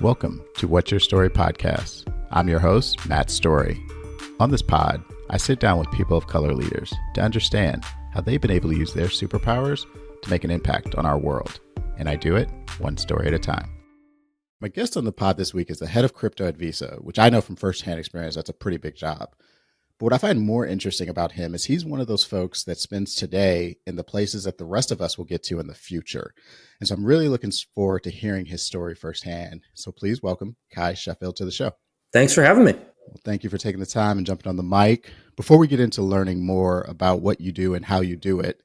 Welcome to What's Your Story podcast. I'm your host, Matt Story. On this pod, I sit down with people of color leaders to understand how they've been able to use their superpowers to make an impact on our world. And I do it one story at a time. My guest on the pod this week is the head of crypto at Visa, which I know from firsthand experience, that's a pretty big job. But what I find more interesting about him is he's one of those folks that spends today in the places that the rest of us will get to in the future. And so I'm really looking forward to hearing his story firsthand. So please welcome Kai Sheffield to the show. Thanks for having me. Well, thank you for taking the time and jumping on the mic. Before we get into learning more about what you do and how you do it,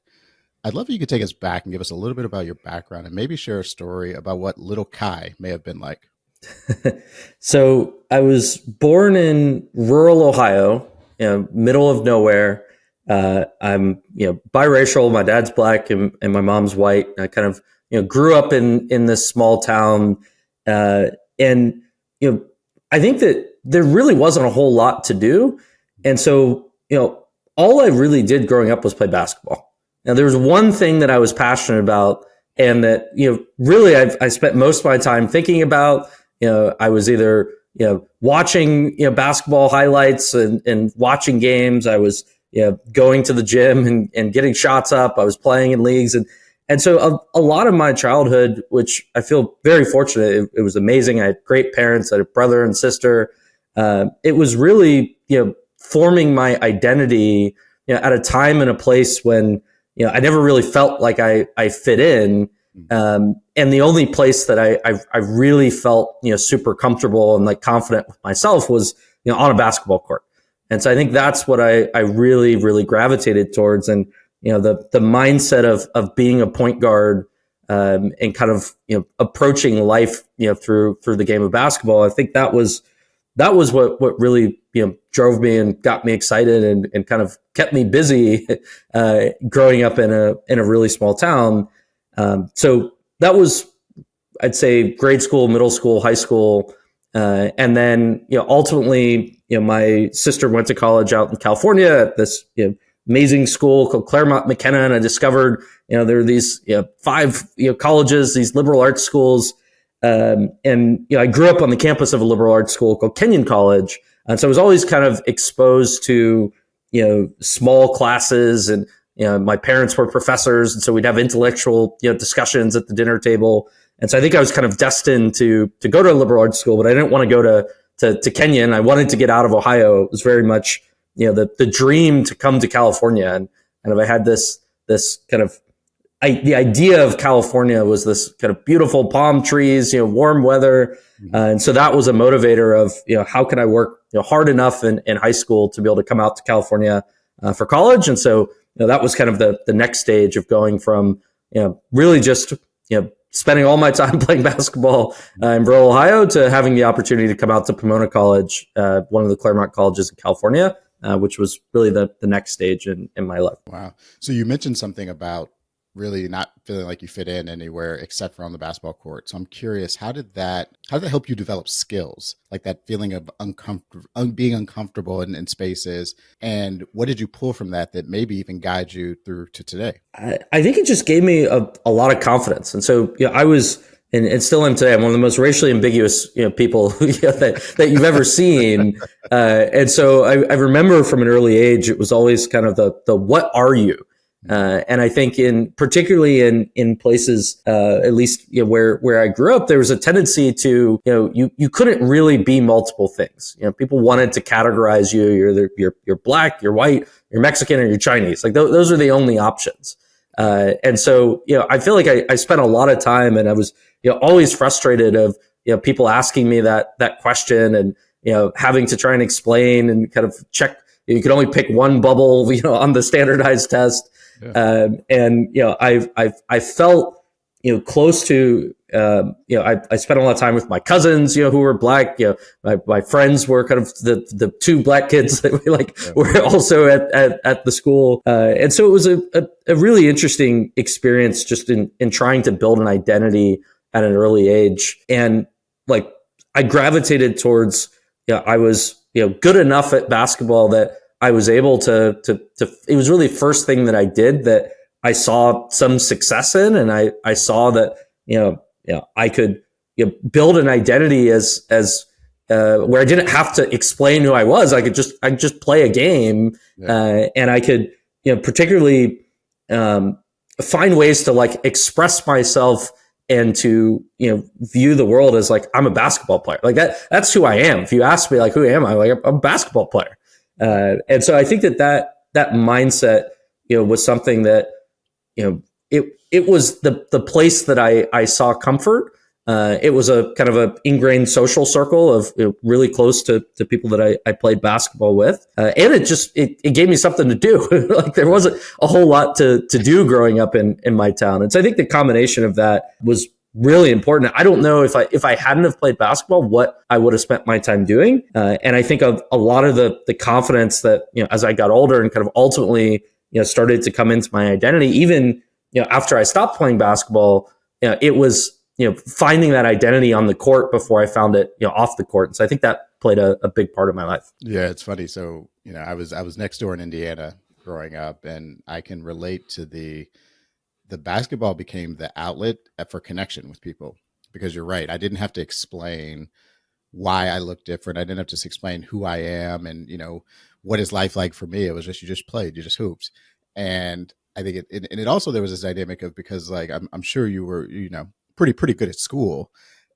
I'd love if you could take us back and give us a little bit about your background and maybe share a story about what little Kai may have been like. So I was born in rural Ohio, middle of nowhere. I'm, biracial. My dad's black and my mom's white. I kind of, grew up in this small town. I think that there really wasn't a whole lot to do. And so, all I really did growing up was play basketball. Now there was one thing that I was passionate about and that, really I spent most of my time thinking about. I was either, watching, basketball highlights and watching games. I was, going to the gym and getting shots up. I was playing in leagues. And so a lot of my childhood, which I feel very fortunate, it was amazing. I had great parents. I had a brother and sister. It was really, forming my identity, at a time and a place when, I never really felt like I fit in. And the only place that I really felt, super comfortable and like confident with myself was, on a basketball court. And so I think that's what I really, really gravitated towards. And, the mindset of being a point guard, and kind of, approaching life, through the game of basketball. I think that was what really, drove me and got me excited and kind of kept me busy, growing up in a really small town. So that was, I'd say, grade school, middle school, high school. And then, ultimately, my sister went to college out in California at this, amazing school called Claremont McKenna. And I discovered, there are these, 5, colleges, these liberal arts schools. And, I grew up on the campus of a liberal arts school called Kenyon College. And so I was always kind of exposed to, small classes and, my parents were professors. And so we'd have intellectual, discussions at the dinner table. And so I think I was kind of destined to go to a liberal arts school, but I didn't want to go to Kenyon. I wanted to get out of Ohio. It was very much, the dream to come to California. And kind of, I had this kind of, the idea of California was this kind of beautiful palm trees, warm weather. And so that was a motivator of, how can I work hard enough in high school to be able to come out to California for college. And so, that was kind of the next stage of going from, really just, spending all my time playing basketball in rural Ohio to having the opportunity to come out to Pomona College, one of the Claremont colleges in California, which was really the next stage in my life. Wow. So you mentioned something about really not feeling like you fit in anywhere except for on the basketball court. So I'm curious, how did that help you develop skills, like that feeling of being uncomfortable in spaces? And what did you pull from that maybe even guide you through to today? I think it just gave me a lot of confidence. And so, I was, and still am today, I'm one of the most racially ambiguous, people that you've ever seen. And so I remember from an early age, it was always kind of the what are you? And I think particularly in places, at least, where I grew up, there was a tendency to, you couldn't really be multiple things. People wanted to categorize you. You're black, you're white, you're Mexican, or you're Chinese. Like those are the only options. And so, I feel like I spent a lot of time and I was, always frustrated of, people asking me that question and, having to try and explain and kind of check. You could only pick one bubble, on the standardized test. Yeah. I felt, close to, I spent a lot of time with my cousins, who were black. My friends were kind of the 2 black kids that were also at the school. And so it was a really interesting experience just in trying to build an identity at an early age. And I gravitated towards, I was, good enough at basketball that I was able to, it was really the first thing that I did that I saw some success in. And I saw that, I could, build an identity as where I didn't have to explain who I was. I could just play a game, and I could, particularly find ways to like express myself and to, view the world as like, I'm a basketball player. Like that's who I am. If you ask me like, who am I? Like, I'm a basketball player. And so I think that mindset, was something that, it was the place that I saw comfort. It was a kind of a ingrained social circle of really close to people that I played basketball with. And it gave me something to do. Like there wasn't a whole lot to do growing up in my town. And so I think the combination of that was really important. I don't know if I hadn't have played basketball, what I would have spent my time doing. And I think of a lot of the confidence that, as I got older and kind of ultimately, started to come into my identity, even, after I stopped playing basketball, it was, finding that identity on the court before I found it, off the court. And so I think that played a big part of my life. Yeah, it's funny. So, I was next door in Indiana growing up, and I can relate to the basketball became the outlet for connection with people, because you're right. I didn't have to explain why I look different. I didn't have to explain who I am and, what is life like for me. It was just, you just played, you just hooped. And I think it also, there was this dynamic of, because like, I'm sure you were, pretty good at school.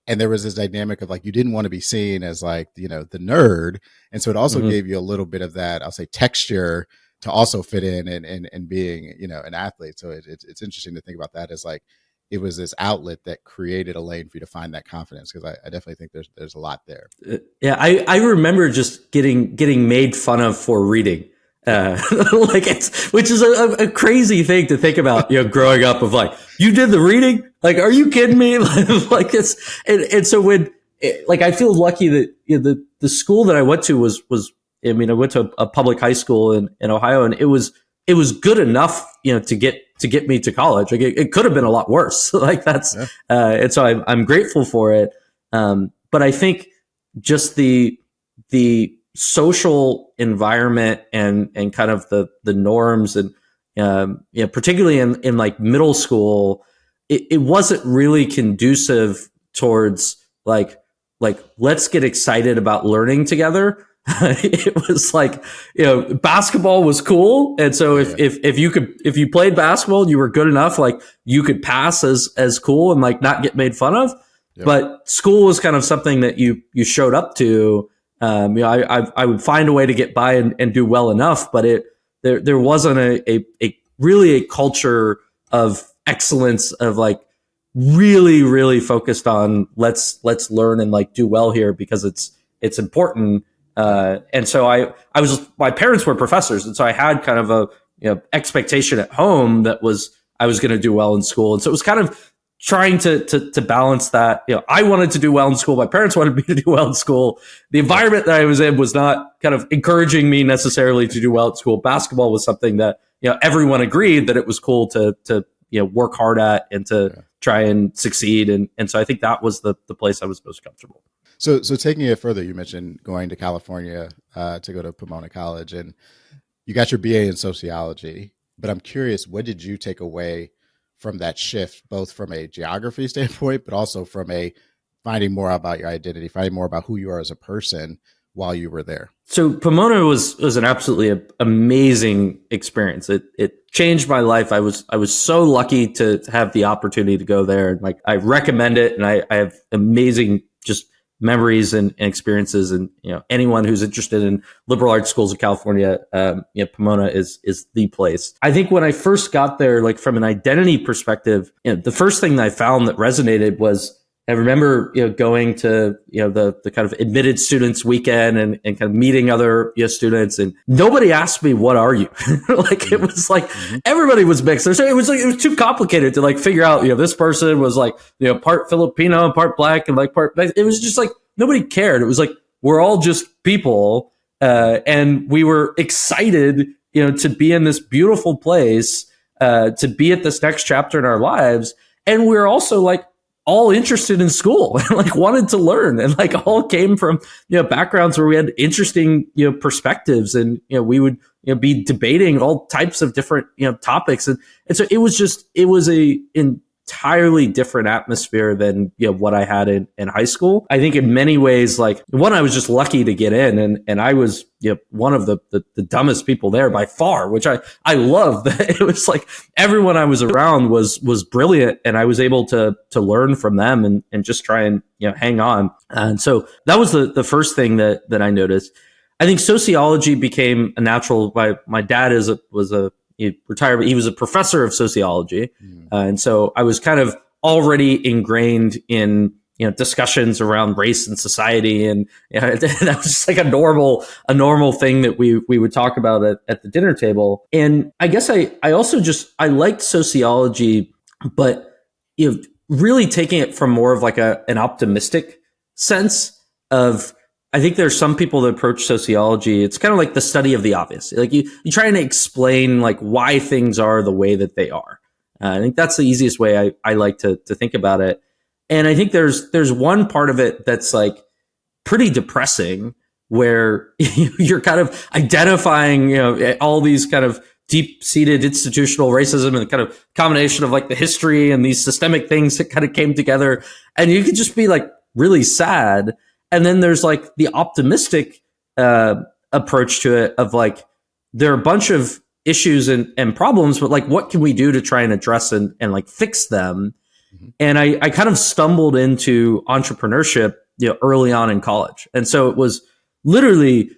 And there was this dynamic of like, you didn't want to be seen as like, the nerd. And so it also gave you a little bit of that, I'll say, texture to also fit in and being, an athlete. So it's interesting to think about that as like, it was this outlet that created a lane for you to find that confidence. Cause I definitely think there's a lot there. Yeah. I remember just getting made fun of for reading. Which is a crazy thing to think about, growing up, of like, you did the reading? Like, are you kidding me? Like it's, and so when, I feel lucky that, the school that I went to was, I went to a public high school in Ohio, and it was good enough, to get me to college. Like it could have been a lot worse. Like that's, and so I'm grateful for it. But I think just the social environment and kind of the norms and, particularly in like middle school, it wasn't really conducive towards like, let's get excited about learning together. It was like, basketball was cool. And so if you played basketball and you were good enough, like you could pass as cool and like not get made fun of. Yep. But school was kind of something that you showed up to. I would find a way to get by and do well enough, but there wasn't a really a culture of excellence of like really, really focused on let's learn and like do well here because it's important. And so my parents were professors. And so I had kind of a, expectation at home that I was going to do well in school. And so it was kind of trying to balance that. I wanted to do well in school. My parents wanted me to do well in school. The environment that I was in was not kind of encouraging me necessarily to do well at school. Basketball was something that, everyone agreed that it was cool to work hard at and to try and succeed. And so I think that was the place I was most comfortable. So taking it further, you mentioned going to California to go to Pomona College, and you got your BA in sociology, but I'm curious, what did you take away from that shift, both from a geography standpoint, but also from a finding more about your identity, finding more about who you are as a person while you were there? So Pomona was an absolutely amazing experience. It changed my life. I was so lucky to have the opportunity to go there. Like I recommend it, and I have amazing just memories and experiences. And anyone who's interested in liberal arts schools in California, Pomona is the place. I think when I first got there, like from an identity perspective, the first thing that I found that resonated was I remember going to the kind of admitted students weekend and kind of meeting other students, and nobody asked me, what are you? Like it was like everybody was mixed. It was too complicated to like figure out this person was like part Filipino, part black, and like part. It was just like nobody cared. It was like we're all just people, and we were excited to be in this beautiful place, to be at this next chapter in our lives, and we're also like all interested in school and like wanted to learn, and like all came from backgrounds where we had interesting perspectives, and we would be debating all types of different topics, and so it was entirely different atmosphere than what I had in high school. I think in many ways, like one, I was just lucky to get in, and I was one of the dumbest people there by far, which I love. That it was like everyone I was around was brilliant, and I was able to learn from them and just try and hang on. And so that was the first thing that I noticed. I think sociology became a natural. My dad he retired, but he was a professor of sociology. And so I was kind of already ingrained in, discussions around race and society. And that was just like a normal thing that we would talk about at the dinner table. And I guess I also I liked sociology, but, really taking it from more of like an optimistic sense of, I think there's some people that approach sociology. It's kind of like the study of the obvious. Like you try to explain like why things are the way that they are. I think that's the easiest way I like to think about it. And I think there's one part of it that's like pretty depressing, where you're kind of identifying, all these kind of deep-seated institutional racism and kind of combination of like the history and these systemic things that kind of came together. And you could just be like really sad. And then there's like the optimistic approach to it of like, there are a bunch of issues and problems, but like, what can we do to try and address and like fix them? Mm-hmm. And I kind of stumbled into entrepreneurship, early on in college. And so it was literally,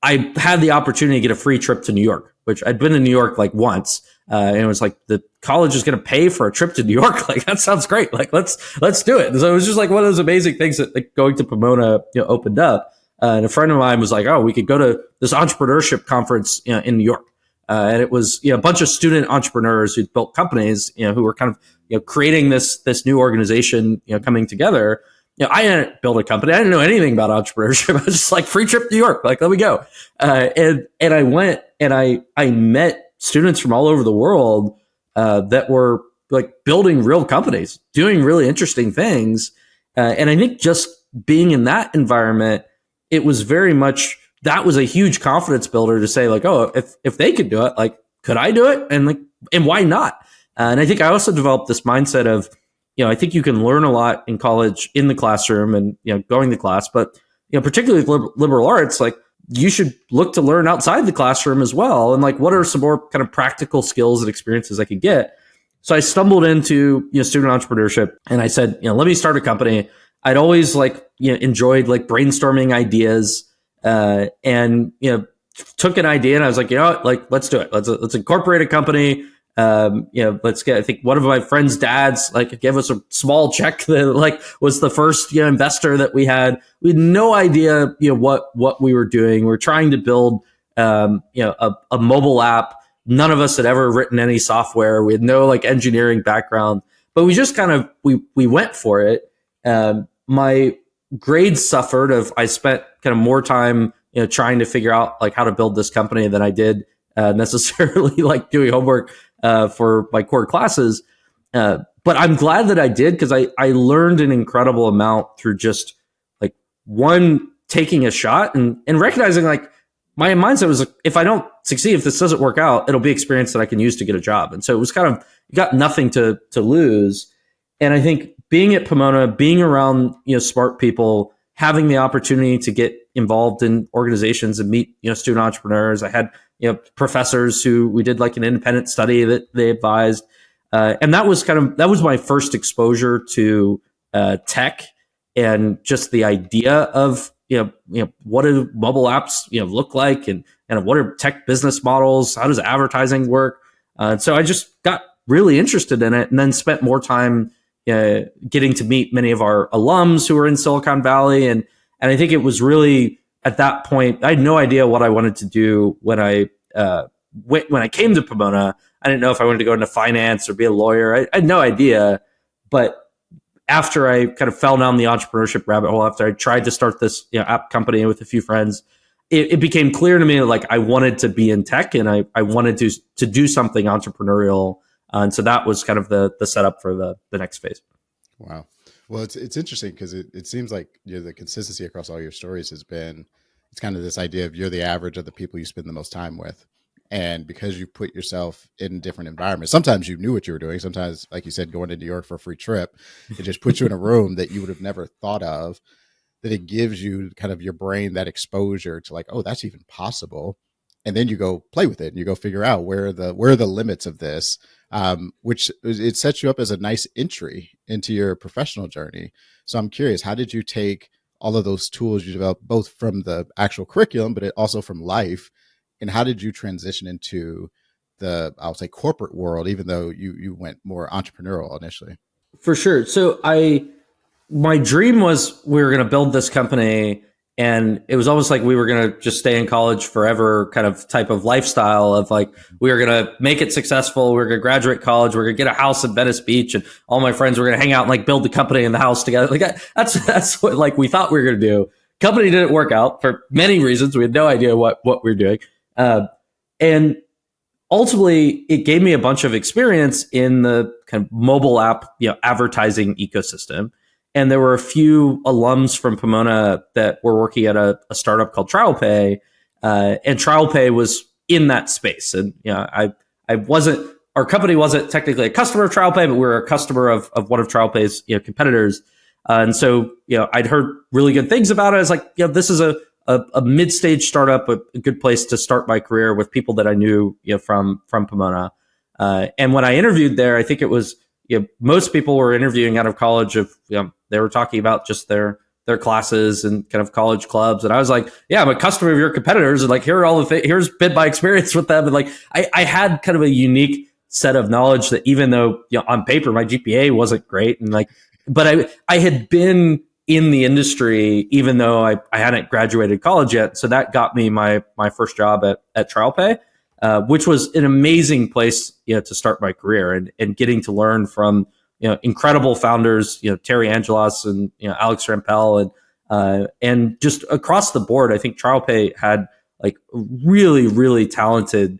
I had the opportunity to get a free trip to New York, which I'd been in New York like once. And it was like, the college is going to pay for a trip to New York. Like, that sounds great. Like, let's do it. So it was just like one of those amazing things that like going to Pomona, opened up. And a friend of mine was like, oh, we could go to this entrepreneurship conference, in New York. And it was, a bunch of student entrepreneurs who'd built companies, who were kind of, creating this new organization, coming together. I hadn't built a company. I didn't know anything about entrepreneurship. I was just like, free trip to New York. Like, let me go. And I went and I met students from all over the world that were like building real companies, doing really interesting things. And I think just being in that environment, it was very much, that was a huge confidence builder to say like, oh, if they could do it, like, could I do it? And like, and why not? And I think I also developed this mindset of, I think you can learn a lot in college in the classroom and, going to class, but, particularly with liberal arts, like, you should look to learn outside the classroom as well. And like, what are some more kind of practical skills and experiences I could get? So I stumbled into, student entrepreneurship, and I said, let me start a company. I'd always like, enjoyed like brainstorming ideas, and, took an idea and I was like, like, let's do it. Let's incorporate a company. Let's get, I think one of my friend's dads, like, gave us a small check that like was the first, investor that we had. We had no idea, what we were doing. We were trying to build, a mobile app. None of us had ever written any software. We had no like engineering background, but we just kind of, we went for it. My grades suffered I spent kind of more time, trying to figure out like how to build this company than I did, necessarily like doing homework for my core classes. But I'm glad that I did, because I learned an incredible amount through just like taking a shot and recognizing like my mindset was like, if I don't succeed, if this doesn't work out, it'll be experience that I can use to get a job. And so it was kind of, you got nothing to lose. And I think being at Pomona, being around, smart people, having the opportunity to get involved in organizations and meet, student entrepreneurs. I had, professors who we did like an independent study that they advised. And that was my first exposure to tech and just the idea of, what do mobile apps, look like, and what are tech business models? How does advertising work? So I just got really interested in it, and then spent more time getting to meet many of our alums who were in Silicon Valley. And I think it was really at that point, I had no idea what I wanted to do when I came to Pomona. I didn't know if I wanted to go into finance or be a lawyer. I had no idea. But after I kind of fell down the entrepreneurship rabbit hole, after I tried to start this app company with a few friends, it became clear to me like I wanted to be in tech, and I wanted to do something entrepreneurial. And so that was kind of the setup for the next phase. Wow. Well, it's interesting because it seems like the consistency across all your stories has been, it's kind of this idea of you're the average of the people you spend the most time with. And because you put yourself in different environments, sometimes you knew what you were doing. Sometimes, like you said, going to New York for a free trip, it just puts you in a room that you would have never thought of, that it gives you kind of your brain that exposure to like, oh, that's even possible. And then you go play with it and you go figure out where are the limits of this, which it sets you up as a nice entry into your professional journey. So I'm curious, how did you take all of those tools you developed, both from the actual curriculum, but also from life, and how did you transition into the, I'll say, corporate world, even though you went more entrepreneurial initially? For sure. So my dream was we were going to build this company, and it was almost like we were going to just stay in college forever kind of type of lifestyle of like, we were going to make it successful. We were going to graduate college. We are going to get a house in Venice Beach, and all my friends were going to hang out and like build the company in the house together. Like that's what like we thought we were going to do. Company didn't work out for many reasons. We had no idea what we were doing. And ultimately, it gave me a bunch of experience in the kind of mobile app, advertising ecosystem. And there were a few alums from Pomona that were working at a startup called TrialPay, and TrialPay was in that space. And our company wasn't technically a customer of TrialPay, but we were a customer of one of TrialPay's competitors. And so I'd heard really good things about it. I was like, this is a mid-stage startup, a good place to start my career with people that I knew from Pomona. And when I interviewed there, I think it was most people were interviewing out of college they were talking about just their classes and kind of college clubs. And I was like, yeah, I'm a customer of your competitors. And like, here are all the here's been my experience with them. And like, I had kind of a unique set of knowledge that even though on paper, my GPA wasn't great. And like, but I had been in the industry, even though I hadn't graduated college yet. So that got me my first job at TrialPay, which was an amazing place, to start my career and getting to learn from, incredible founders, Terry Angelos and, Alex Rampell and just across the board. I think TrialPay had like a really, really talented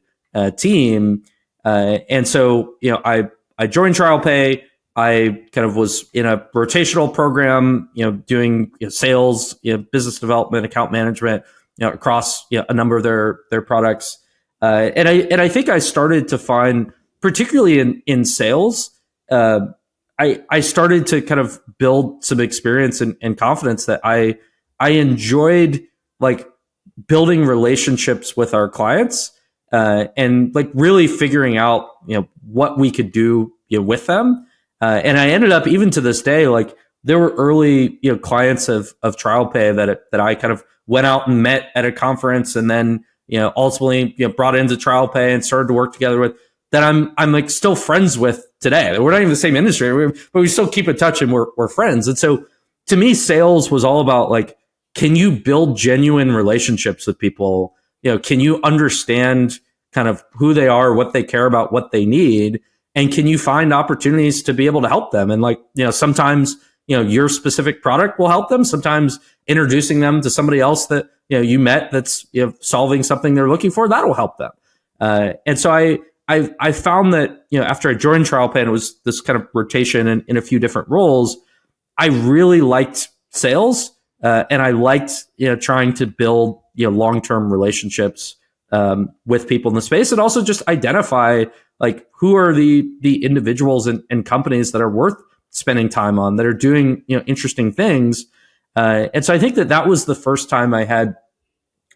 team. And so, I joined TrialPay. I kind of was in a rotational program, doing sales, business development, account management, across a number of their products. And I think I started to find, particularly in sales, I started to kind of build some experience and confidence that I enjoyed like building relationships with our clients and like really figuring out what we could do with them. And I ended up, even to this day, like there were early clients of TrialPay that I kind of went out and met at a conference, and then ultimately brought into TrialPay and started to work together with, that I'm like still friends with today. We're not even the same industry, but we still keep in touch and we're friends. And so to me, sales was all about like, can you build genuine relationships with people? Can you understand kind of who they are, what they care about, what they need? And can you find opportunities to be able to help them? And like, sometimes, your specific product will help them. Sometimes introducing them to somebody else that, you met that's solving something they're looking for, that'll help them. And so I found that, after I joined TrialPay, and it was this kind of rotation in a few different roles, I really liked sales. And I liked, trying to build, long-term relationships with people in the space, and also just identify like who are the individuals and companies that are worth spending time on, that are doing interesting things. And so I think that was the first time I had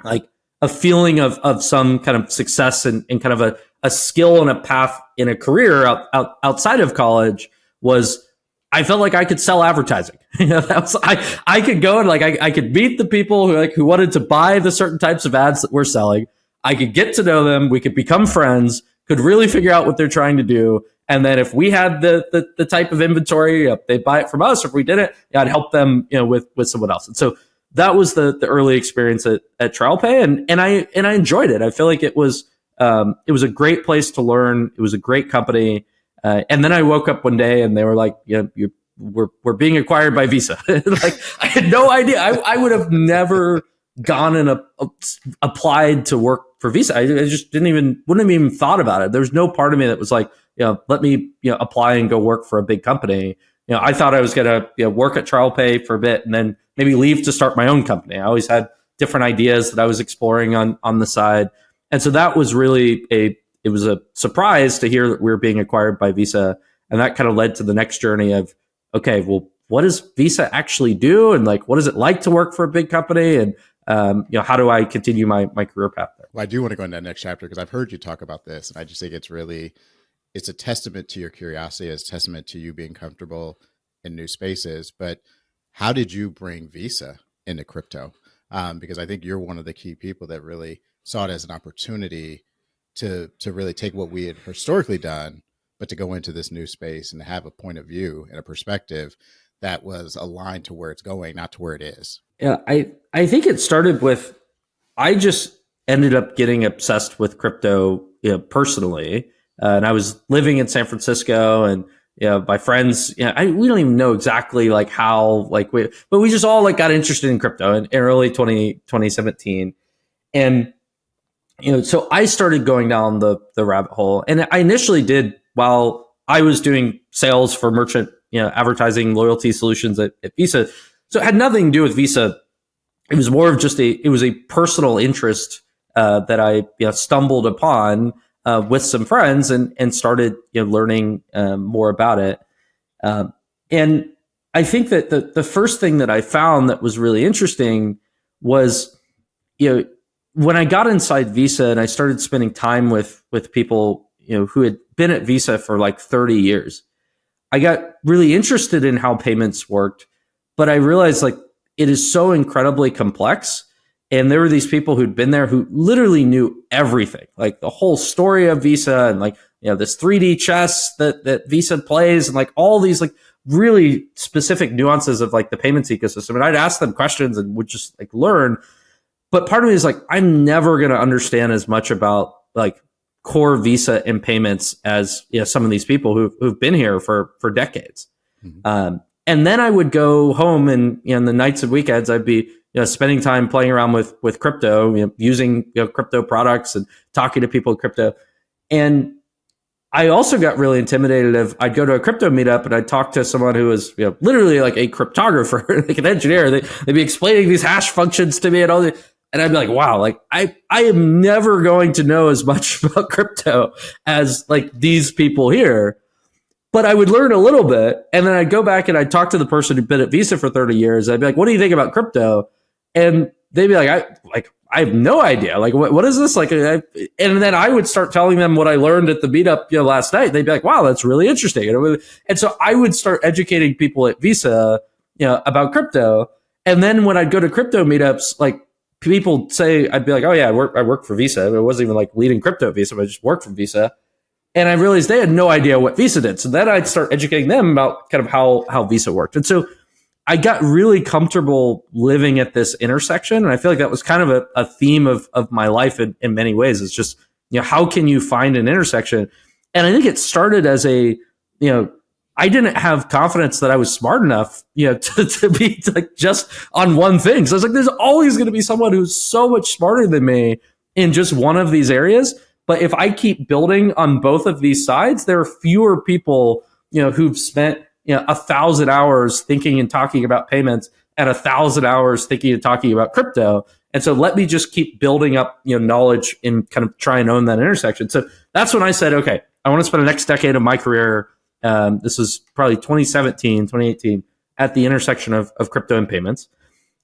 like a feeling of some kind of success and kind of a skill and a path in a career outside of college. Was I felt like I could sell advertising. That was I could go and like I could meet the people who wanted to buy the certain types of ads that we're selling. I could get to know them. We could become friends. Could really figure out what they're trying to do. And then if we had the type of inventory, they'd buy it from us. Or if we didn't, I'd help them, with someone else. And so that was the early experience at TrialPay, and I enjoyed it. I feel like it was a great place to learn. It was a great company. And then I woke up one day and they were like, we're being acquired by Visa. Like I had no idea. I would have never gone and applied to work for Visa. I just wouldn't have even thought about it. There's no part of me that was like, let me apply and go work for a big company. I thought I was going to work at TrialPay for a bit and then maybe leave to start my own company. I always had different ideas that I was exploring on the side. And so that was really it was a surprise to hear that we were being acquired by Visa. And that kind of led to the next journey of, okay, well, what does Visa actually do? And like, what is it like to work for a big company? And, how do I continue my career path there? Well, I do want to go into that next chapter because I've heard you talk about this, and I just think it's a testament to your curiosity, it's a testament to you being comfortable in new spaces. But how did you bring Visa into crypto? Because I think you're one of the key people that really saw it as an opportunity to really take what we had historically done, but to go into this new space and have a point of view and a perspective that was aligned to where it's going, not to where it is. Yeah, I think it started with, I just ended up getting obsessed with crypto, personally. And I was living in San Francisco, and my friends, we don't even know exactly like how, but we just all like got interested in crypto in early 2017. And, so I started going down the rabbit hole, and I initially did while I was doing sales for merchant, advertising loyalty solutions at Visa. So it had nothing to do with Visa. It was more of just it was a personal interest that I stumbled upon with some friends and started learning more about it. And I think that the first thing that I found that was really interesting was, when I got inside Visa and I started spending time with people, who had been at Visa for like 30 years, I got really interested in how payments worked, but I realized like it is so incredibly complex. And there were these people who'd been there who literally knew everything, like the whole story of Visa and like, this 3D chess that Visa plays and like all these like really specific nuances of like the payments ecosystem. And I'd ask them questions and would just like learn. But part of me is like, I'm never going to understand as much about like core Visa and payments as some of these people who've been here for decades. Mm-hmm. And then I would go home and in the nights and weekends, I'd be spending time playing around with crypto, using crypto products and talking to people in crypto. And I also got really intimidated if I'd go to a crypto meetup and I'd talk to someone who was literally like a cryptographer, like an engineer. They'd be explaining these hash functions to me and all the. And I'd be like, wow, like I am never going to know as much about crypto as like these people here. But I would learn a little bit. And then I'd go back and I'd talk to the person who'd been at Visa for 30 years. I'd be like, what do you think about crypto? And they'd be like, I have no idea. Like, what is this? Like, and then I would start telling them what I learned at the meetup, last night. They'd be like, wow, that's really interesting. And so I would start educating people at Visa, about crypto. And then when I'd go to crypto meetups, like, people say, I'd be like, oh yeah, I work for Visa. It wasn't even like leading crypto at Visa, but I just worked for Visa. And I realized they had no idea what Visa did. So then I'd start educating them about kind of how Visa worked. And so I got really comfortable living at this intersection. And I feel like that was kind of a theme of my life in many ways. It's just, how can you find an intersection? And I think it started as I didn't have confidence that I was smart enough, to be like just on one thing. So I was like, there's always going to be someone who's so much smarter than me in just one of these areas. But if I keep building on both of these sides, there are fewer people, who've spent, 1,000 hours thinking and talking about payments and 1,000 hours thinking and talking about crypto. And so let me just keep building up, knowledge and kind of try and own that intersection. So that's when I said, okay, I want to spend the next decade of my career. This was probably 2017, 2018 at the intersection of crypto and payments.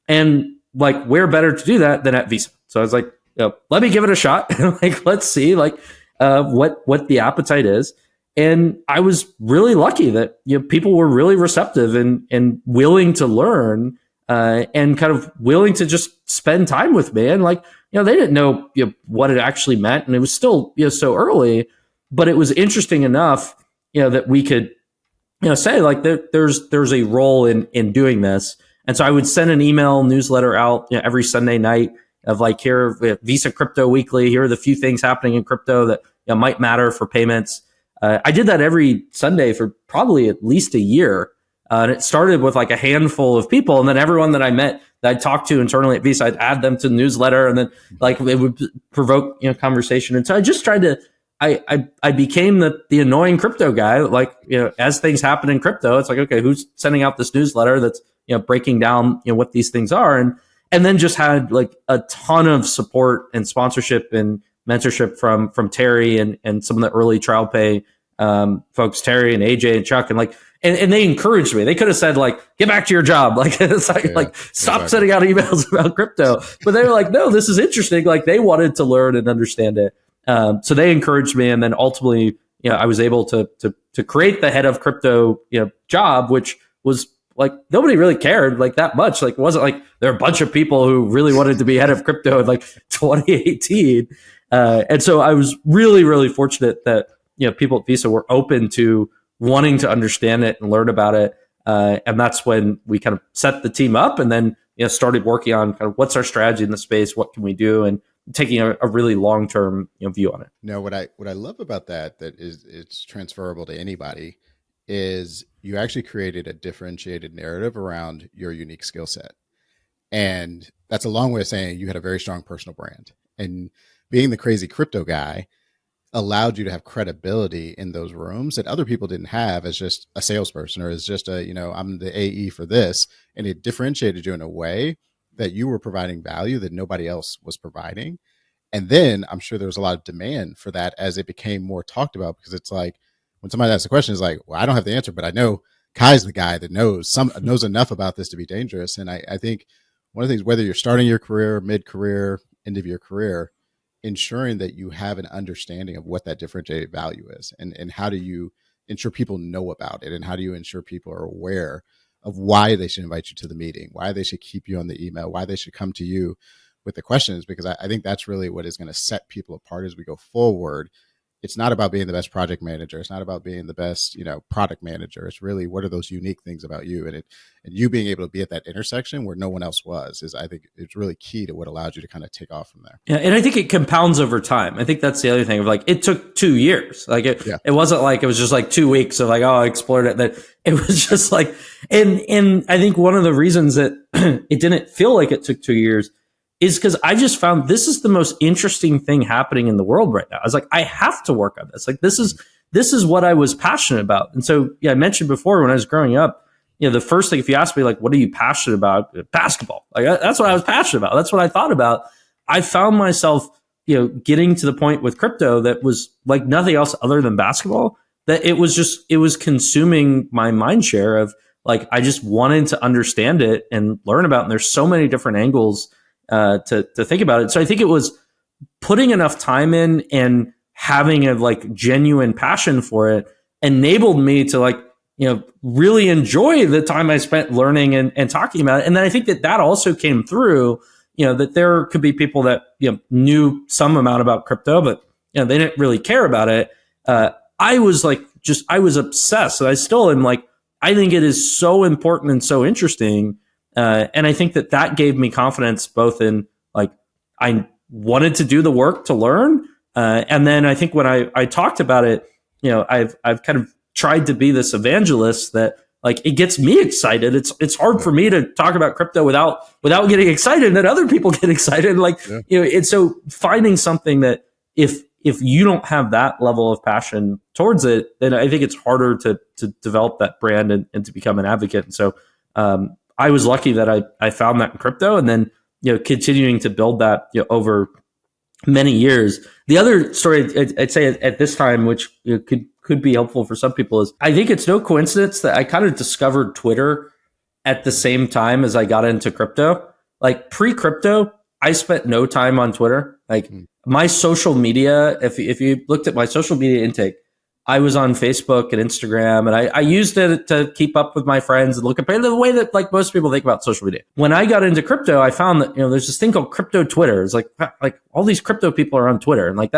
And like, where better to do that than at Visa? So I was like, let me give it a shot. Like, let's see what the appetite is. And I was really lucky that, people were really receptive and willing to learn, and kind of willing to just spend time with me. And like, they didn't know, what it actually meant. And it was still, so early, but it was interesting enough, that we could, say like there's a role in doing this. And so I would send an email newsletter out every Sunday night of like, here we have Visa Crypto Weekly. Here are the few things happening in crypto that might matter for payments. I did that every Sunday for probably at least a year. And it started with like a handful of people. And then everyone that I met that I talked to internally at Visa, I'd add them to the newsletter, and then like it would provoke, conversation. And so I just tried to, I became the annoying crypto guy. Like, as things happen in crypto, it's like, okay, who's sending out this newsletter that's, breaking down, what these things are. And then just had like a ton of support and sponsorship and mentorship from Terry and some of the early TrialPay folks, Terry and AJ and Chuck, and they encouraged me. They could have said like, get back to your job. Like, it's like stop sending out emails about crypto. But they were like, no, this is interesting. Like they wanted to learn and understand it. So they encouraged me. And then ultimately, I was able to create the head of crypto, job, which was like, nobody really cared like that much. Like, it wasn't like there are a bunch of people who really wanted to be head of crypto in like 2018. And so I was really, really fortunate that, people at Visa were open to wanting to understand it and learn about it. And that's when we kind of set the team up and then, started working on kind of what's our strategy in the space, what can we do, and taking a really long-term view on it. No, what I love about that is it's transferable to anybody is you actually created a differentiated narrative around your unique skill set. And that's a long way of saying you had a very strong personal brand. And being the crazy crypto guy allowed you to have credibility in those rooms that other people didn't have as just a salesperson or as just I'm the AE for this. And it differentiated you in a way that you were providing value that nobody else was providing. And then I'm sure there was a lot of demand for that as it became more talked about, because it's like when somebody asks a question, it's like, well, I don't have the answer, but I know Kai's the guy that knows enough about this to be dangerous. And I think one of the things, whether you're starting your career, mid-career, end of your career, ensuring that you have an understanding of what that differentiated value is and how do you ensure people know about it, and how do you ensure people are aware of why they should invite you to the meeting, why they should keep you on the email, why they should come to you with the questions, because I think that's really what is going to set people apart as we go forward. It's not about being the best project manager. It's not about being the best, product manager. It's really, what are those unique things about you? And you being able to be at that intersection where no one else was I think it's really key to what allowed you to kind of take off from there. Yeah. And I think it compounds over time. I think that's the other thing of like, it took 2 years. Like it wasn't like, it was just like 2 weeks of like, oh, I explored it. That it was just like, and I think one of the reasons that it didn't feel like it took 2 years is because I just found this is the most interesting thing happening in the world right now. I was like, I have to work on this. Like, this is what I was passionate about. And so, I mentioned before when I was growing up, the first thing, if you ask me, like, what are you passionate about? Basketball. Like, that's what I was passionate about. That's what I thought about. I found myself, getting to the point with crypto that was like nothing else other than basketball, that it was consuming my mind share of like, I just wanted to understand it and learn about it. And there's so many different angles to think about it. So I think it was putting enough time in and having a like genuine passion for it enabled me to like, really enjoy the time I spent learning and talking about it. And then I think that also came through, that there could be people that, knew some amount about crypto, but, they didn't really care about it. I was like, I was obsessed. And I still am like, I think it is so important and so interesting. And I think that gave me confidence both in like, I wanted to do the work to learn. And then I think when I talked about it, I've kind of tried to be this evangelist that like, it gets me excited. It's hard for me to talk about crypto without getting excited, and that other people get excited. Like, it's so finding something that if you don't have that level of passion towards it, then I think it's harder to develop that brand and to become an advocate. And so, I was lucky that I found that in crypto, and then, continuing to build that, over many years. The other story I'd say at this time, which could be helpful for some people, is I think it's no coincidence that I kind of discovered Twitter at the same time as I got into crypto. Like pre-crypto, I spent no time on Twitter. Like my social media, if you looked at my social media intake, I was on Facebook and Instagram, and I used it to keep up with my friends and look at the way that like most people think about social media. When I got into crypto, I found that, there's this thing called crypto Twitter. It's like all these crypto people are on Twitter, and like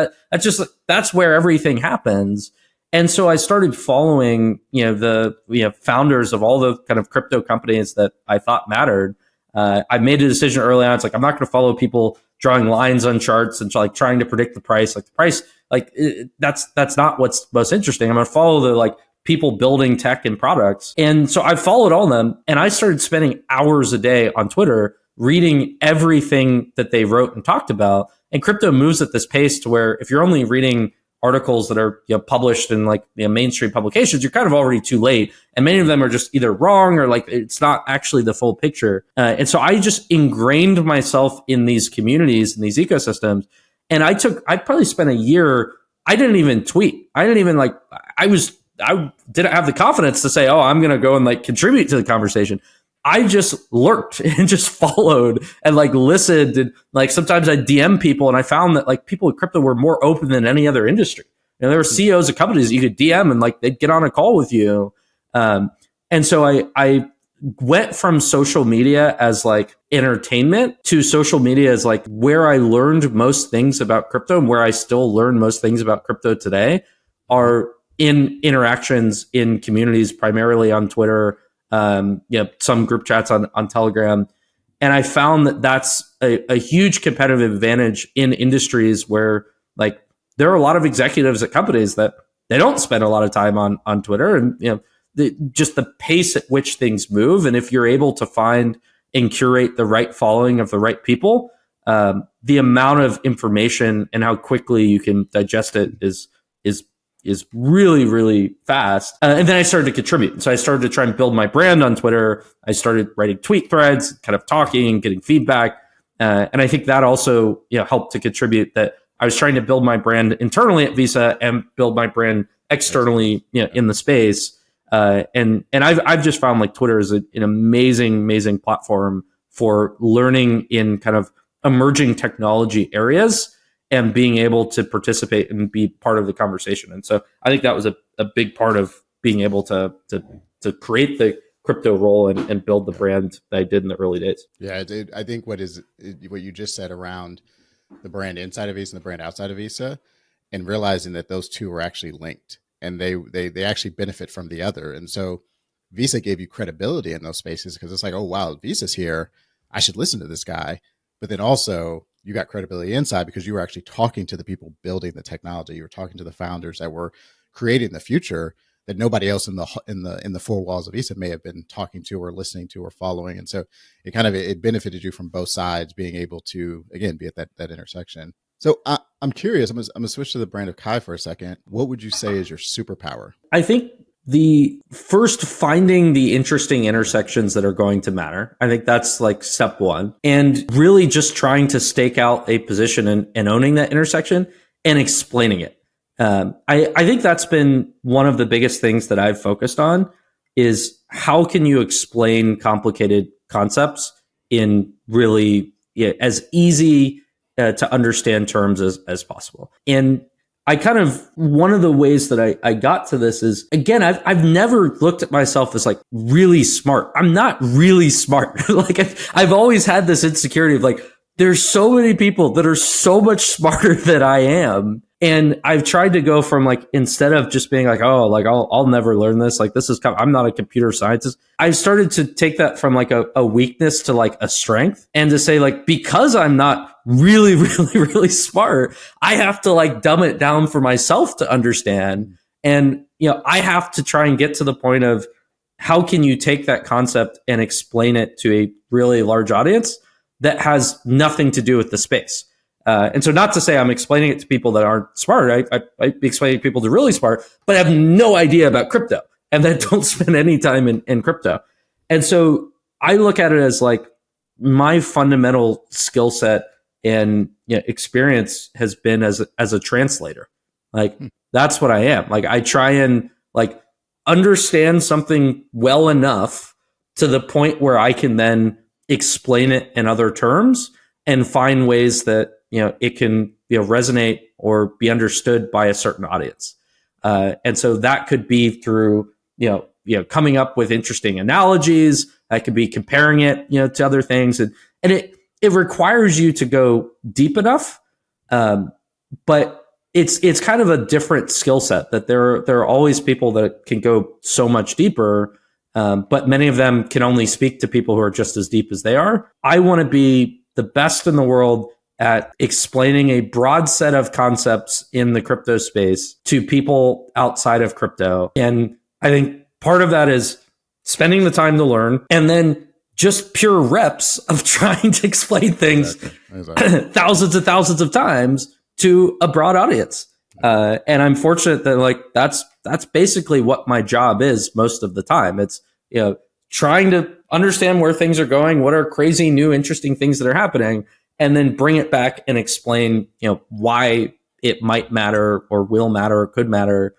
that's where everything happens. And so I started following, the founders of all the kind of crypto companies that I thought mattered. I made a decision early on. It's like, I'm not going to follow people drawing lines on charts and like trying to predict the price. Like the price, that's not what's most interesting. I'm going to follow the like people building tech and products. And so I followed all of them, and I started spending hours a day on Twitter reading everything that they wrote and talked about. And crypto moves at this pace to where if you're only reading articles that are published in like mainstream publications, you're kind of already too late. And many of them are just either wrong or like it's not actually the full picture. And so I just ingrained myself in these communities and these ecosystems. And I probably spent a year, I didn't even tweet. I didn't even I didn't have the confidence to say, oh, I'm going to go and like contribute to the conversation. I just lurked and just followed and like listened. And like sometimes I DM people, and I found that like people with crypto were more open than any other industry. You know, there were CEOs of companies that you could DM and like they'd get on a call with you. And so I went from social media as like entertainment to social media as like where I learned most things about crypto, and where I still learn most things about crypto today are in interactions in communities, primarily on Twitter, some group chats on Telegram. And I found that that's a huge competitive advantage in industries where like there are a lot of executives at companies that they don't spend a lot of time on Twitter, and just the pace at which things move. And if you're able to find and curate the right following of the right people, the amount of information and how quickly you can digest it is really, really fast. And then I started to contribute. So I started to try and build my brand on Twitter. I started writing tweet threads, kind of talking, getting feedback. And I think that also helped to contribute, that I was trying to build my brand internally at Visa and build my brand externally in the space. And I've just found like Twitter is an amazing platform for learning in kind of emerging technology areas and being able to participate and be part of the conversation. And so I think that was a big part of being able to create the crypto role and build the brand that I did in the early days. Yeah, I think what you just said around the brand inside of Visa and the brand outside of Visa, and realizing that those two are actually linked, and they actually benefit from the other. And so Visa gave you credibility in those spaces because it's like, oh, wow, Visa's here, I should listen to this guy. But then also you got credibility inside because you were actually talking to the people building the technology. You were talking to the founders that were creating the future that nobody else in the four walls of Visa may have been talking to or listening to or following. And so it benefited you from both sides, being able to, again, be at that intersection. So I'm curious, I'm going to switch to the brand of Kai for a second. What would you say is your superpower? I think the first, finding the interesting intersections that are going to matter. I think that's like step one. And really just trying to stake out a position and owning that intersection and explaining it. I think that's been one of the biggest things that I've focused on, is how can you explain complicated concepts in really as easy to understand terms as possible. And I kind of, one of the ways that I got to this is, again, I've never looked at myself as like really smart. I'm not really smart. Like I've always had this insecurity of like, there's so many people that are so much smarter than I am. And I've tried to go from like, instead of just being like, oh, like I'll never learn this. Like this is, I'm not a computer scientist. I've started to take that from like a weakness to like a strength, and to say like, because I'm not really, really, really smart, I have to like dumb it down for myself to understand. And, I have to try and get to the point of how can you take that concept and explain it to a really large audience that has nothing to do with the space. And so not to say I'm explaining it to people that aren't smart. I explain it to people that are really smart, but have no idea about crypto and that don't spend any time in crypto. And so I look at it as like my fundamental skill set and experience has been as a translator. Like that's what I am. Like I try and like understand something well enough to the point where I can then explain it in other terms and find ways that it can resonate or be understood by a certain audience. And so that could be through coming up with interesting analogies. That could be comparing it to other things, and it requires you to go deep enough. But it's kind of a different skill set, that there are always people that can go so much deeper. But many of them can only speak to people who are just as deep as they are. I want to be the best in the world at explaining a broad set of concepts in the crypto space to people outside of crypto. And I think part of that is spending the time to learn, and then just pure reps of trying to explain things exactly. thousands and thousands of times to a broad audience. And I'm fortunate that like that's basically what my job is most of the time. It's trying to understand where things are going, what are crazy new interesting things that are happening, and then bring it back and explain, why it might matter or will matter or could matter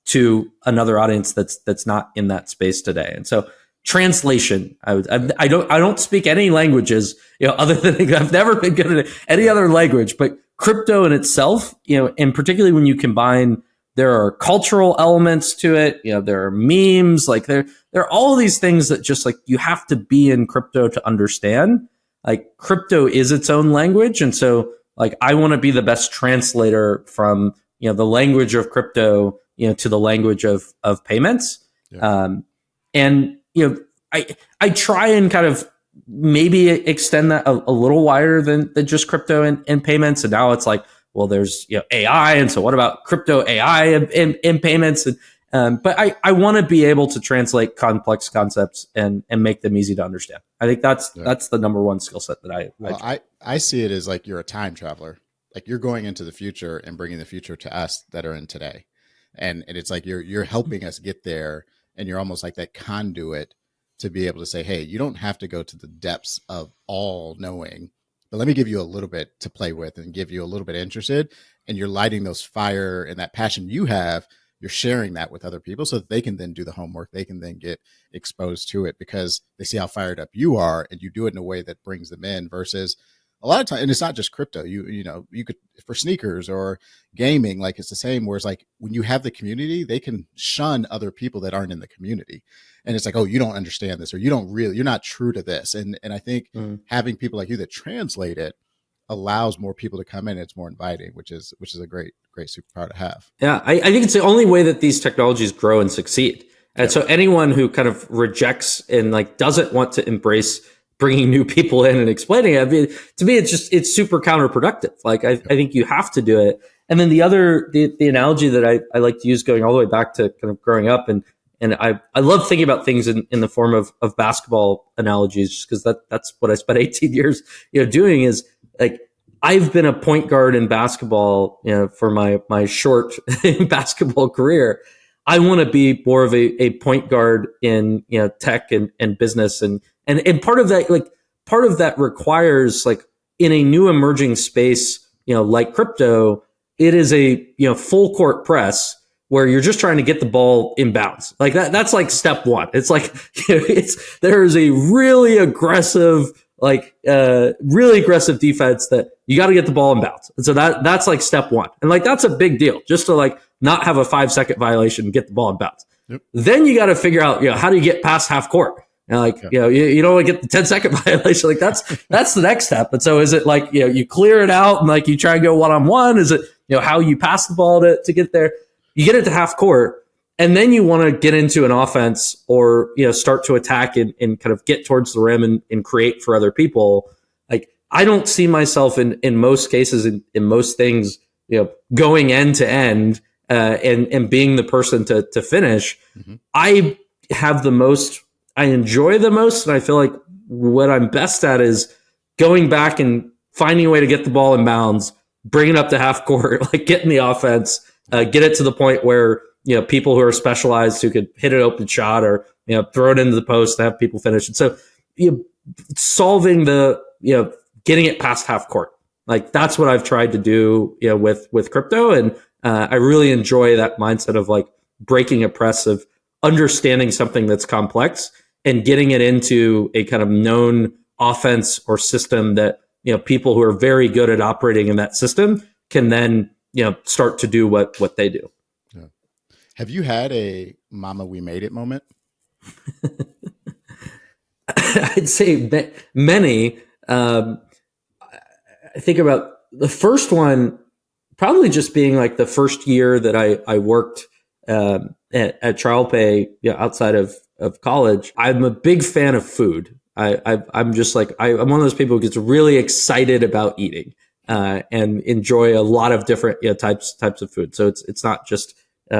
to another audience that's not in that space today. And so translation, I don't speak any languages, other than I've never been good at any other language, but crypto in itself, and particularly when you combine, there are cultural elements to it, there are memes, like there are all these things that just like you have to be in crypto to understand. Like crypto is its own language, and so like I want to be the best translator from the language of crypto to the language of payments. Yeah. And I try and kind of maybe extend that a little wider than just crypto and payments. And now it's like, well, there's AI, and so what about crypto AI and payments? And but I want to be able to translate complex concepts and make them easy to understand. I think that's the number one skill set that I see it as like you're a time traveler. Like you're going into the future and bringing the future to us that are in today. And it's like you're helping us get there, and you're almost like that conduit to be able to say, hey, you don't have to go to the depths of all knowing, but let me give you a little bit to play with and give you a little bit interested. And you're lighting those fire and that passion you have, you're sharing that with other people so that they can then do the homework. They can then get exposed to it because they see how fired up you are, and you do it in a way that brings them in versus a lot of times. And it's not just crypto, you could, for sneakers or gaming, like it's the same, where it's like when you have the community, they can shun other people that aren't in the community. And it's like, oh, you don't understand this, or you're not true to this. And I think having people like you that translate it allows more people to come in. It's more inviting, which is a great superpower to have. Yeah. I think it's the only way that these technologies grow and succeed. And so anyone who kind of rejects and like doesn't want to embrace bringing new people in and explaining it, I mean, to me, it's super counterproductive. Like I think you have to do it. And then the analogy that I like to use, going all the way back to kind of growing up, and I love thinking about things in the form of basketball analogies, just because that's what I spent 18 years doing. Is like I've been a point guard in basketball for my short basketball career. I want to be more of a point guard in tech and business, and part of that requires, like, in a new emerging space like crypto, it is a full court press where you're just trying to get the ball in bounds. Like that's like step one. It's like there is a really aggressive defense that you got to get the ball in bounds. And so that's like step one. And like that's a big deal, just to like not have a 5-second violation and get the ball in bounds. Yep. Then you got to figure out how do you get past half court? And you don't want to get the 10-second violation. Like that's the next step. And so is it like you clear it out and like you try and go one-on-one? Is it how you pass the ball to get there? You get it to half court, and then you want to get into an offense or start to attack and kind of get towards the rim and create for other people. Like I don't see myself in most cases in most things going end to end and being the person to finish. Mm-hmm. I enjoy the most, and I feel like what I'm best at is going back and finding a way to get the ball in bounds, bring it up to half court, like get in the offense, get it to the point where people who are specialized who could hit an open shot or throw it into the post to have people finish. And so solving getting it past half court, like that's what I've tried to do with crypto, and I really enjoy that mindset of like breaking a press, of understanding something that's complex and getting it into a kind of known offense or system that people who are very good at operating in that system can then start to do what they do. Yeah. Have you had a "Mama, we made it" moment? I'd say many. I think about the first one probably just being like the first year that I worked at TrialPay outside of college. I'm a big fan of food. I'm just like, I'm one of those people who gets really excited about eating and enjoy a lot of different types of food. So it's not just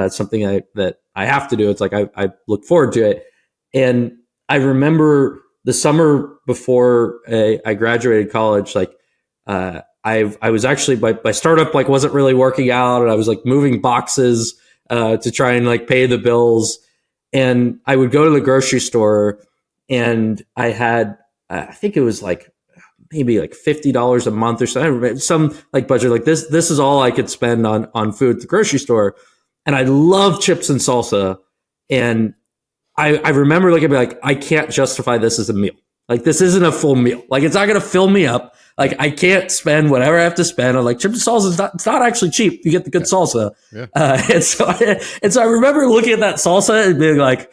something that I have to do. It's like I look forward to it. And I remember the summer before I graduated college, like I was actually, my startup like wasn't really working out, and I was like moving boxes to try and like pay the bills. And I would go to the grocery store, and I had, I think it was like maybe like $50 a month or something, some like budget like this. This is all I could spend on food at the grocery store. And I love chips and salsa. And I remember looking at me like, I can't justify this as a meal. Like, this isn't a full meal. Like, it's not going to fill me up. Like, I can't spend whatever I have to spend on like chips and salsa. It's not actually cheap. You get the good salsa. Yeah. And so I remember looking at that salsa and being like,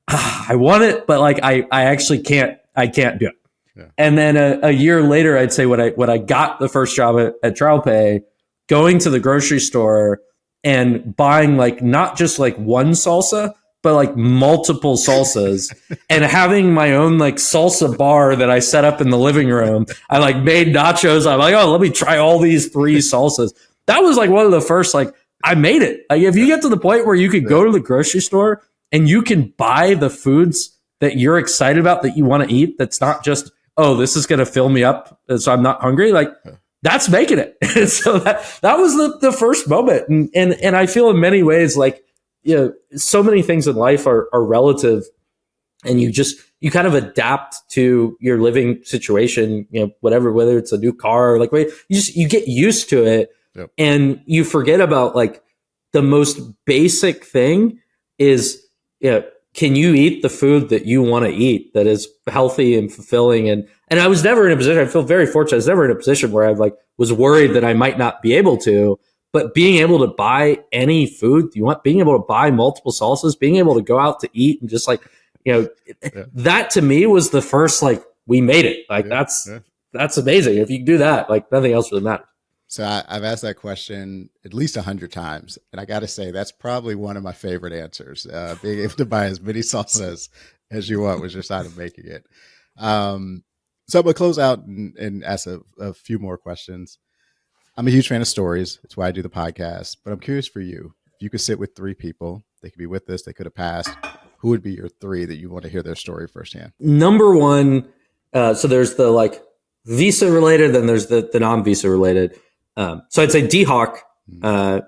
I want it, but like, I actually can't do it. Yeah. And then a year later, I'd say when I got the first job at TrialPay, going to the grocery store and buying like, not just like one salsa, but like multiple salsas and having my own like salsa bar that I set up in the living room. I like made nachos. I'm like, oh, let me try all these 3 salsas. That was like one of the first, like, I made it. Like, if you get to the point where you could go to the grocery store and you can buy the foods that you're excited about, that you want to eat, that's not just, oh, this is going to fill me up so I'm not hungry. Like, that's making it. And so that was the first moment. And I feel in many ways like, so many things in life are relative, and you kind of adapt to your living situation, whether it's a new car, or like you get used to it. Yep. And you forget about like the most basic thing is, can you eat the food that you want to eat that is healthy and fulfilling? And I was never in a position, I feel very fortunate. I was never in a position where I was worried that I might not be able to. But being able to buy any food you want, being able to buy multiple salsas, being able to go out to eat and just like, that to me was the first, like, we made it. Like, that's amazing. If you can do that, like, nothing else really matters. So I've asked that question at least 100 times. And I got to say, that's probably one of my favorite answers. Being able to buy as many salsas as you want was your side of making it. So I'm going to close out and ask a few more questions. I'm a huge fan of stories. That's why I do the podcast. But I'm curious for you. If you could sit with 3 people, they could be with us, they could have passed. Who would be your 3 that you want to hear their story firsthand? Number one, so there's the like Visa related, then there's the non-Visa related. So I'd say Dee Hock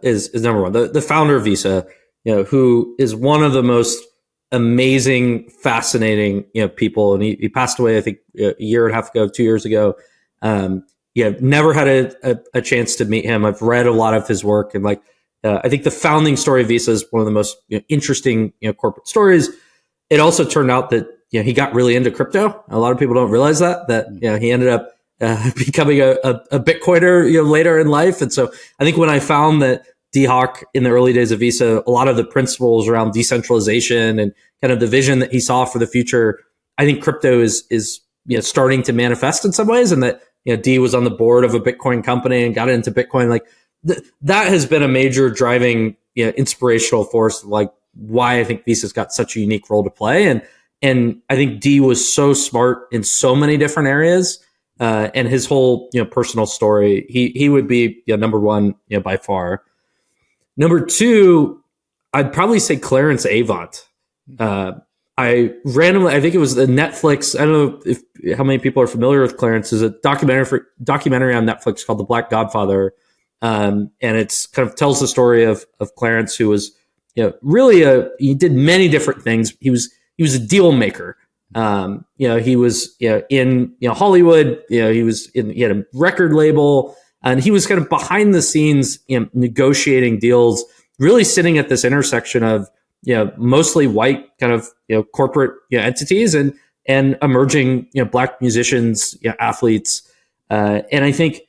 is number one. The founder of Visa, who is one of the most amazing, fascinating, people. And he passed away, I think, a year and a half ago, 2 years ago. Never had a chance to meet him. I've read a lot of his work, and like, I think the founding story of Visa is one of the most interesting, corporate stories. It also turned out that, he got really into crypto. A lot of people don't realize that he ended up becoming a Bitcoiner, later in life. And so I think when I found that Dee Hock in the early days of Visa, a lot of the principles around decentralization and kind of the vision that he saw for the future, I think crypto is starting to manifest in some ways, and that, Dee was on the board of a Bitcoin company and got into Bitcoin. Like that has been a major driving, inspirational force, like why I think Visa's got such a unique role to play. And I think Dee was so smart in so many different areas, and his whole, personal story, he would be number one, by far. Number 2, I'd probably say Clarence Avant. I think it was the Netflix. I don't know how many people are familiar with Clarence. There's a documentary on Netflix called The Black Godfather. And it's kind of tells the story of Clarence, who was, really he did many different things. He was a deal maker. He was, in, Hollywood, he had a record label, and he was kind of behind the scenes, negotiating deals, really sitting at this intersection of, mostly white kind of, corporate, entities and emerging, Black musicians, athletes. And I think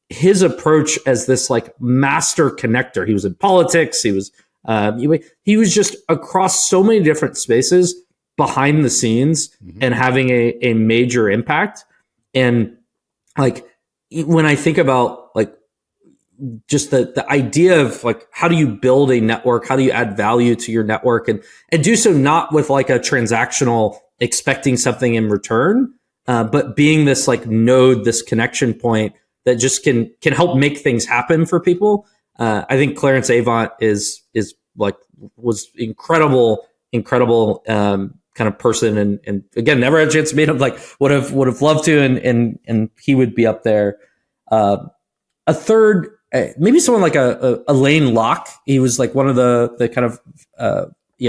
his approach as this like master connector, he was in politics. He was just across so many different spaces behind the scenes, and having a major impact. And like, when I think about like just the idea of like, how do you build a network? How do you add value to your network, and do so not with like a transactional expecting something in return, but being this like node, this connection point that just can help make things happen for people. I think Clarence Avant was incredible, kind of person. And again, never had a chance to meet him, like would have loved to. And he would be up there. A third, maybe someone like a Alain Locke. He was like one of the kind of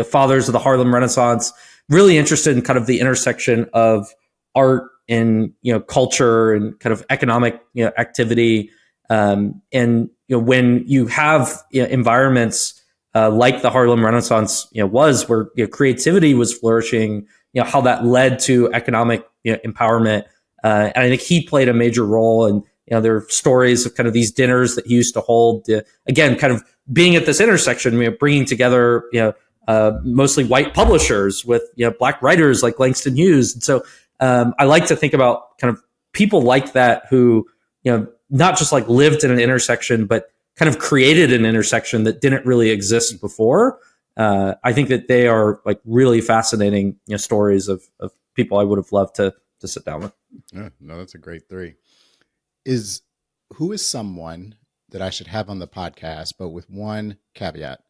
fathers of the Harlem Renaissance, really interested in kind of the intersection of art in culture and kind of economic activity. And when you have environments like the Harlem Renaissance was, where creativity was flourishing, how that led to economic empowerment. And I think he played a major role. And there are stories of kind of these dinners that he used to hold. Again, kind of being at this intersection, bringing together mostly white publishers with black writers like Langston Hughes. And so I like to think about kind of people like that who not just like lived in an intersection, but kind of created an intersection that didn't really exist before. I think that they are like really fascinating stories of people I would have loved to sit down with. Yeah, no, that's a great three. Who is someone that I should have on the podcast, but with one caveat?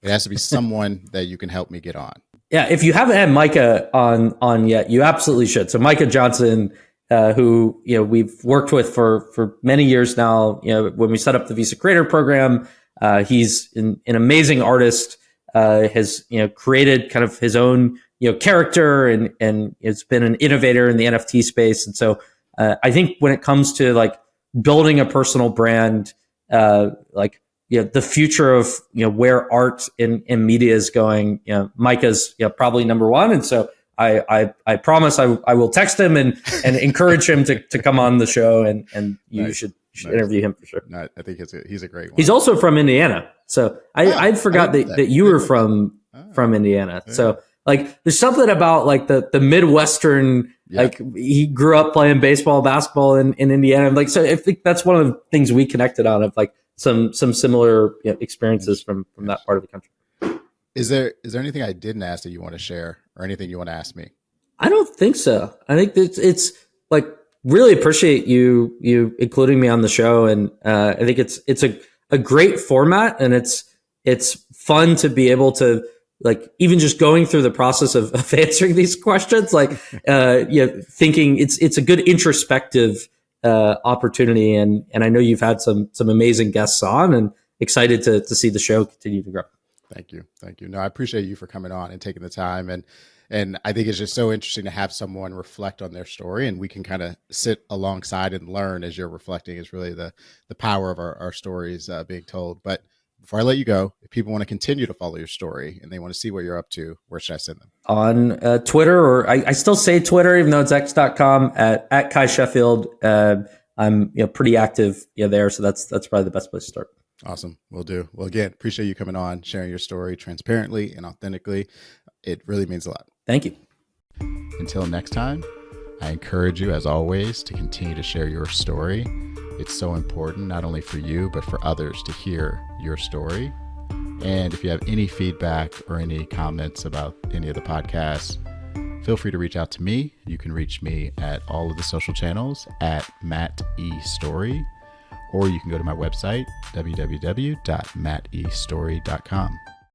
It has to be someone that you can help me get on. Yeah, if you haven't had Micah on yet, you absolutely should. So Micah Johnson, who we've worked with for many years now. When we set up the Visa Creator Program, he's an amazing artist. Has created kind of his own character, and has been an innovator in the NFT space. And so I think when it comes to like building a personal brand, the future of where art and media is going, Micah's probably number one. And so I promise I will text him and encourage him to come on the show, and you Nice. should interview him for sure. No, I think he's a great one. He's also from Indiana, so I forgot that you were from Indiana. Yeah. So like, there's something about like the Midwestern. Yeah. Like, he grew up playing baseball, basketball in Indiana. Like, so I think that's one of the things we connected on, of like some similar experiences from that part of the country. Is there anything I didn't ask that you want to share, or anything you want to ask me? I don't think so. I think that it's like, really appreciate you including me on the show, and I think it's a great format, and it's fun to be able to, like, even just going through the process of answering these questions, like thinking it's a good introspective opportunity, and I know you've had some amazing guests on, and excited to see the show continue to grow. Thank you. No, I appreciate you for coming on and taking the time, and I think it's just so interesting to have someone reflect on their story, and we can kind of sit alongside and learn as you're reflecting. Is really the power of our stories being told. But before I let you go, if people want to continue to follow your story and they want to see what you're up to, where should I send them? On Twitter, or I still say Twitter, even though it's x.com, at Kai Sheffield. I'm pretty active there, so that's probably the best place to start. Awesome. Will do. Well, again, appreciate you coming on, sharing your story transparently and authentically. It really means a lot. Thank you. Until next time, I encourage you, as always, to continue to share your story. It's so important, not only for you, but for others to hear your story. And if you have any feedback or any comments about any of the podcasts, feel free to reach out to me. You can reach me at all of the social channels at Matt E. Story, or you can go to my website, www.mattestory.com.